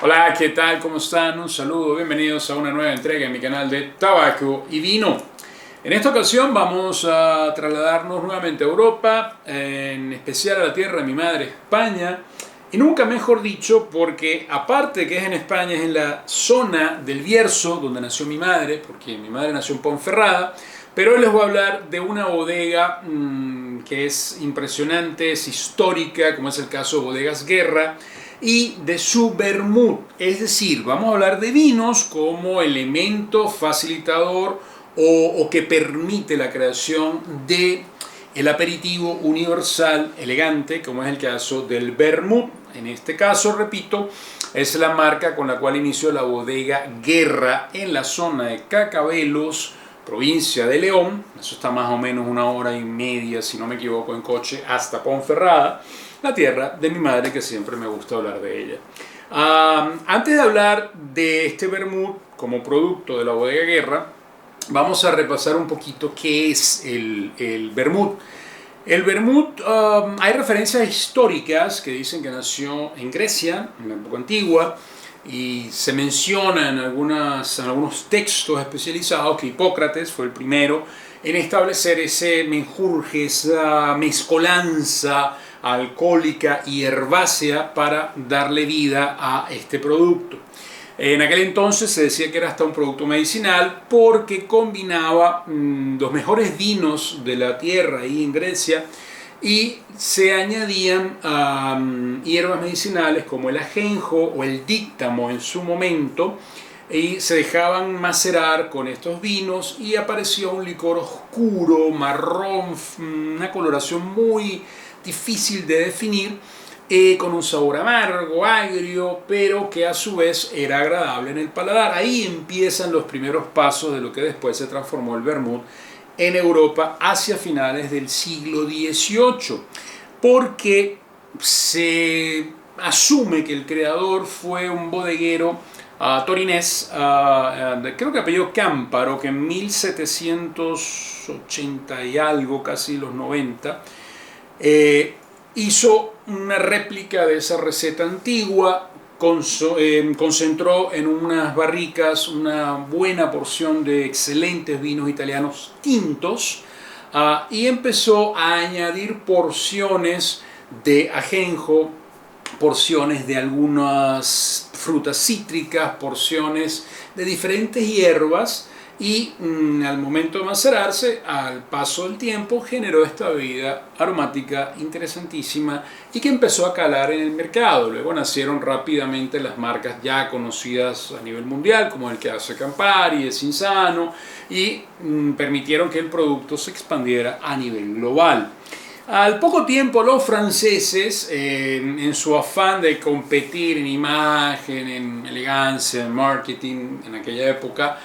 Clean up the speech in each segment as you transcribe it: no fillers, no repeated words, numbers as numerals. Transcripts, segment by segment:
Hola, ¿qué tal? ¿Cómo están? Un saludo, bienvenidos a una nueva entrega en mi canal de Tabaco y Vino. En esta ocasión vamos a trasladarnos nuevamente a Europa, en especial a la tierra de mi madre, España. Y nunca mejor dicho, porque aparte que es en España, es en la zona del Bierzo, donde nació mi madre, porque mi madre nació en Ponferrada. Pero hoy les voy a hablar de una bodega que es impresionante, es histórica, como es el caso de Bodegas Guerra, y de su vermut. Es decir, vamos a hablar de vinos como elemento facilitador o que permite la creación de el aperitivo universal elegante, como es el caso del vermut. En este caso, repito, es la marca con la cual inició la bodega Guerra en la zona de Cacabelos, provincia de León. Eso está más o menos 1 hora y media, si no me equivoco, en coche hasta Ponferrada, la tierra de mi madre, que siempre me gusta hablar de ella. Antes de hablar de este vermut como producto de la bodega Guerra, vamos a repasar un poquito qué es el vermut. El vermut, hay referencias históricas que dicen que nació en Grecia, en la época antigua, y se menciona en algunos textos especializados que Hipócrates fue el primero en establecer ese menjurje, esa mezcolanza alcohólica y herbácea para darle vida a este producto. En aquel entonces se decía que era hasta un producto medicinal porque combinaba los mejores vinos de la tierra ahí en Grecia y se añadían hierbas medicinales como el ajenjo o el díctamo en su momento, y se dejaban macerar con estos vinos y aparecía un licor oscuro, marrón, una coloración muy difícil de definir, con un sabor amargo, agrio, pero que a su vez era agradable en el paladar. Ahí empiezan los primeros pasos de lo que después se transformó el vermut en Europa hacia finales del siglo XVIII, porque se asume que el creador fue un bodeguero torinés, creo que apellido Cámparo, que en 1780 y algo, casi los 90, hizo una réplica de esa receta antigua, concentró en unas barricas una buena porción de excelentes vinos italianos tintos, y empezó a añadir porciones de ajenjo, porciones de algunas frutas cítricas, porciones de diferentes hierbas, y al momento de macerarse, al paso del tiempo, generó esta bebida aromática interesantísima y que empezó a calar en el mercado. Luego nacieron rápidamente las marcas ya conocidas a nivel mundial, como el que hace Campari, es Insano, y permitieron que el producto se expandiera a nivel global. Al poco tiempo los franceses, en su afán de competir en imagen, en elegancia, en marketing en aquella época,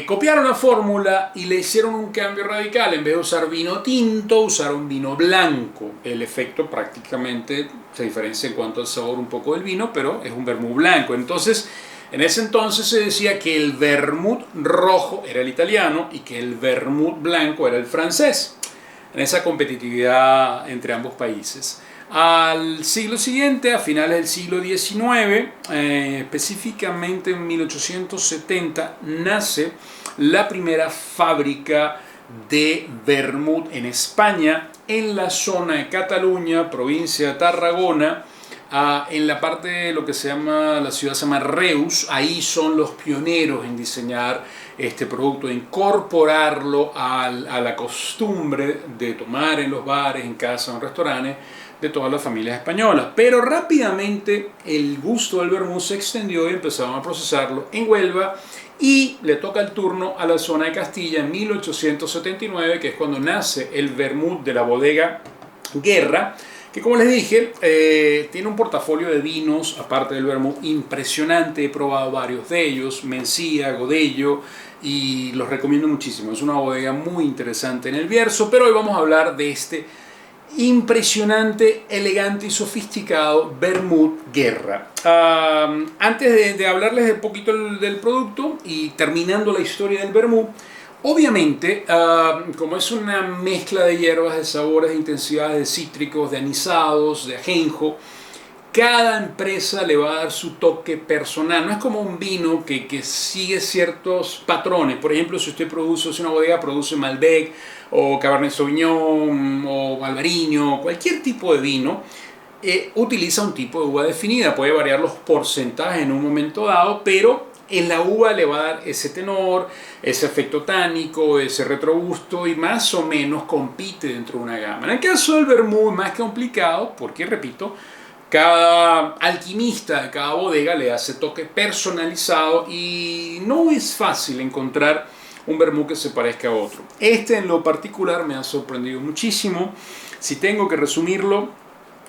copiaron la fórmula y le hicieron un cambio radical. En vez de usar vino tinto, usaron vino blanco. El efecto prácticamente se diferencia en cuanto al sabor un poco del vino, pero es un vermut blanco. Entonces, en ese entonces se decía que el vermut rojo era el italiano y que el vermut blanco era el francés, en esa competitividad entre ambos países. Al siglo siguiente, a finales del siglo XIX, específicamente en 1870, nace la primera fábrica de vermut en España, en la zona de Cataluña, provincia de Tarragona, en la parte de lo que se llama, la ciudad se llama Reus. Ahí son los pioneros en diseñar este producto, de incorporarlo a la costumbre de tomar en los bares, en casa, en restaurantes de todas las familias españolas. Pero rápidamente el gusto del vermut se extendió y empezaron a procesarlo en Huelva, y le toca el turno a la zona de Castilla en 1879, que es cuando nace el vermut de la bodega Guerra, que, como les dije, tiene un portafolio de vinos, aparte del vermut, impresionante. He probado varios de ellos, Mencía, Godello, y los recomiendo muchísimo. Es una bodega muy interesante en el Bierzo, pero hoy vamos a hablar de este impresionante, elegante y sofisticado vermut Guerra. Antes de hablarles un poquito del producto y terminando la historia del vermut, obviamente, como es una mezcla de hierbas, de sabores, de intensidades, de cítricos, de anisados, de ajenjo, Cada empresa le va a dar su toque personal. No es como un vino que sigue ciertos patrones. Por ejemplo, si usted produce, si una bodega produce Malbec o Cabernet Sauvignon o Albarino, cualquier tipo de vino, utiliza un tipo de uva definida. Puede variar los porcentajes en un momento dado, pero en la uva le va a dar ese tenor, ese efecto tánico, ese retrogusto y más o menos compite dentro de una gama. En el caso del vermouth es más complicado porque, repito, cada alquimista de cada bodega le hace toque personalizado y no es fácil encontrar un vermouth que se parezca a otro. Este en lo particular me ha sorprendido muchísimo. Si tengo que resumirlo,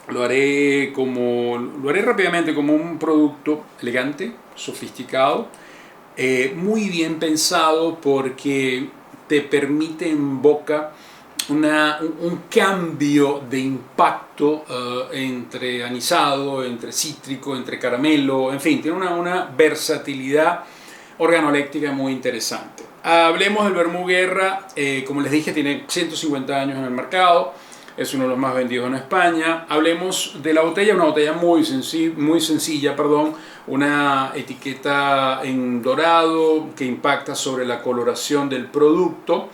lo haré rápidamente como un producto elegante, sofisticado, muy bien pensado porque te permite en boca un cambio de impacto entre anisado, entre cítrico, entre caramelo, en fin, tiene una versatilidad organoléptica muy interesante. Hablemos del vermouth Guerra, como les dije, tiene 150 años en el mercado, es uno de los más vendidos en España. Hablemos de la botella, una botella muy sencilla, una etiqueta en dorado que impacta sobre la coloración del producto.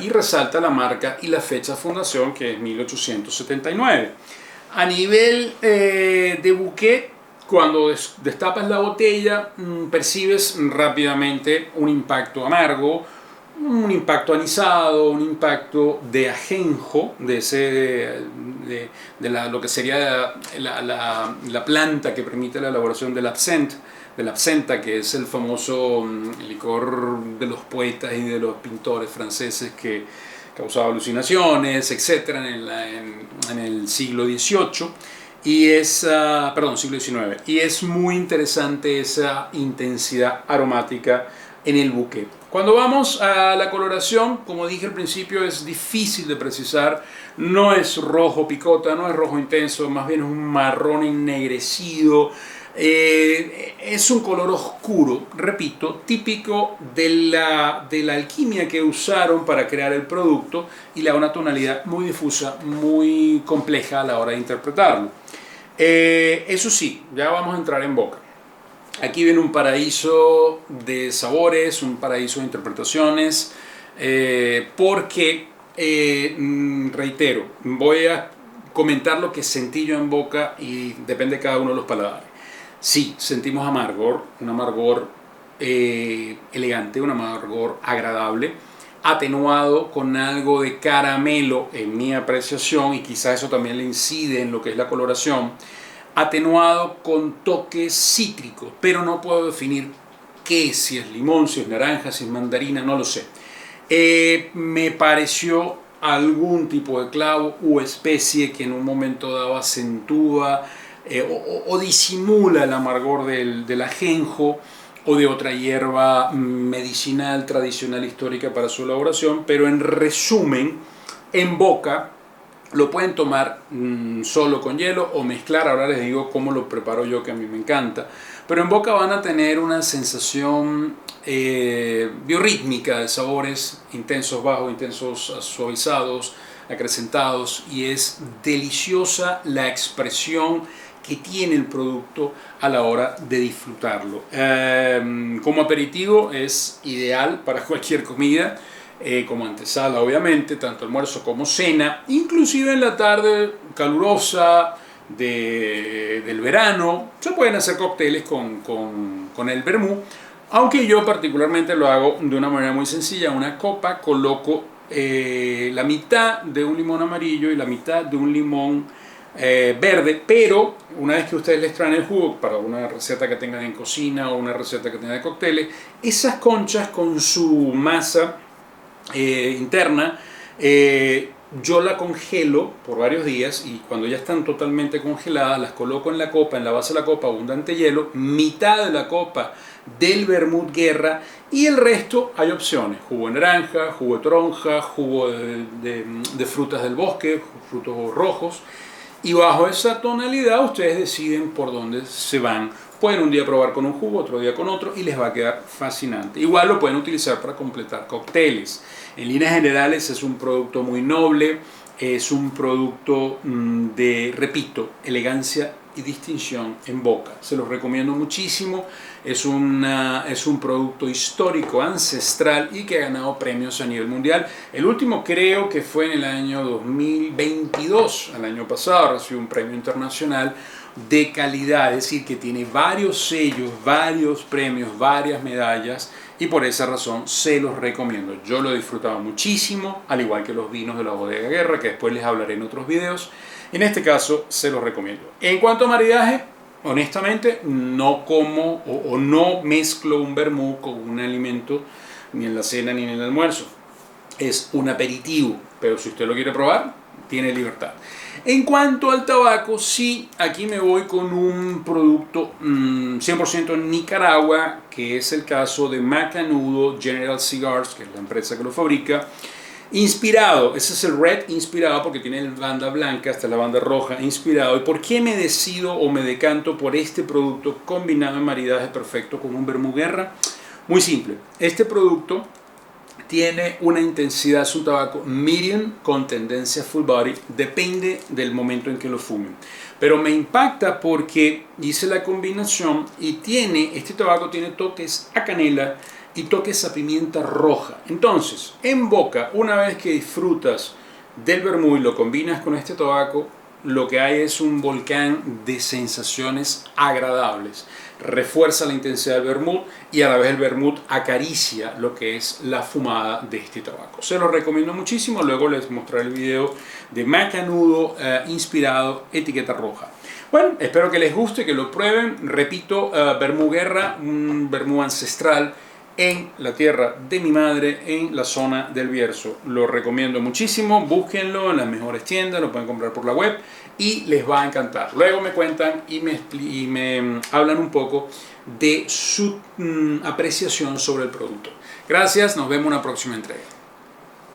Y resalta la marca y la fecha de fundación, que es 1879. A nivel de bouquet, cuando destapas la botella, percibes rápidamente un impacto amargo, un impacto anisado, un impacto de ajenjo, lo que sería la planta que permite la elaboración del absenta, que es el famoso licor de los poetas y de los pintores franceses que causaba alucinaciones, etc. en el siglo XVIII. Siglo XIX. Y es muy interesante esa intensidad aromática en el bouquet. Cuando vamos a la coloración, como dije al principio, es difícil de precisar. No es rojo picota, no es rojo intenso, más bien es un marrón ennegrecido. Es un color oscuro, repito, típico de la alquimia que usaron para crear el producto, y le da una tonalidad muy difusa, muy compleja a la hora de interpretarlo. Eso sí, ya vamos a entrar en boca. Aquí viene un paraíso de sabores, un paraíso de interpretaciones, porque, reitero, voy a comentar lo que sentí yo en boca y depende de cada uno de los paladares. Sí, sentimos amargor, un amargor elegante, un amargor agradable, atenuado con algo de caramelo en mi apreciación, y quizás eso también le incide en lo que es la coloración, atenuado con toques cítricos, pero no puedo definir qué, si es limón, si es naranja, si es mandarina, no lo sé. Me pareció algún tipo de clavo u especie que en un momento dado acentúa o disimula el amargor del ajenjo o de otra hierba medicinal, tradicional, histórica para su elaboración, pero en resumen, en boca, lo pueden tomar solo con hielo o mezclar. Ahora les digo cómo lo preparo yo, que a mí me encanta. Pero en boca van a tener una sensación biorrítmica de sabores intensos bajos, intensos suavizados, acrecentados, y es deliciosa la expresión que tiene el producto a la hora de disfrutarlo. Como aperitivo es ideal para cualquier comida. Como antesala, obviamente, tanto almuerzo como cena, inclusive en la tarde calurosa del verano, se pueden hacer cócteles con el vermú, aunque yo particularmente lo hago de una manera muy sencilla. En una copa coloco la mitad de un limón amarillo y la mitad de un limón verde, pero una vez que ustedes les traen el jugo para una receta que tengan en cocina o una receta que tengan de cócteles, esas conchas con su masa interna, yo la congelo por varios días, y cuando ya están totalmente congeladas las coloco en la copa, en la base de la copa abundante hielo, mitad de la copa del vermouth Guerra, y el resto hay opciones: jugo de naranja, jugo de toronja, jugo de frutas del bosque, frutos rojos, y bajo esa tonalidad ustedes deciden por dónde se van. Pueden un día probar con un jugo, otro día con otro, y les va a quedar fascinante. Igual lo pueden utilizar para completar cócteles. En líneas generales es un producto muy noble, es un producto de, repito, elegancia y distinción en boca. Se los recomiendo muchísimo. Es un producto histórico, ancestral y que ha ganado premios a nivel mundial. El último creo que fue en el año 2022, el año pasado, recibió un premio internacional de calidad, es decir, que tiene varios sellos, varios premios, varias medallas, y por esa razón se los recomiendo. Yo lo he disfrutado muchísimo, al igual que los vinos de la Bodega Guerra, que después les hablaré en otros videos. En este caso se los recomiendo. En cuanto a maridaje, honestamente no como o no mezclo un vermú con un alimento ni en la cena ni en el almuerzo. Es un aperitivo, pero si usted lo quiere probar, tiene libertad. En cuanto al tabaco, sí, aquí me voy con un producto 100% en Nicaragua, que es el caso de Macanudo General Cigars, que es la empresa que lo fabrica. Inspirado, ese es el red inspirado porque tiene la banda blanca hasta la banda roja inspirado. ¿Y por qué me decido o me decanto por este producto combinado en maridaje perfecto con un vermú Guerra? Muy simple, este producto tiene una intensidad, es un tabaco medium con tendencia full body, depende del momento en que lo fumen. Pero me impacta porque hice la combinación y este tabaco tiene toques a canela y toques a pimienta roja. Entonces, en boca, una vez que disfrutas del vermú y lo combinas con este tabaco, lo que hay es un volcán de sensaciones agradables. Refuerza la intensidad del vermut y a la vez el vermut acaricia lo que es la fumada de este tabaco. Se lo recomiendo muchísimo. Luego les mostraré el video de Macanudo inspirado, etiqueta roja. Bueno, espero que les guste, que lo prueben. Repito, vermú Guerra, un vermú ancestral en la tierra de mi madre, en la zona del Bierzo. Lo recomiendo muchísimo, búsquenlo en las mejores tiendas, lo pueden comprar por la web y les va a encantar. Luego me cuentan y me hablan un poco de su apreciación sobre el producto. Gracias, nos vemos en una próxima entrega.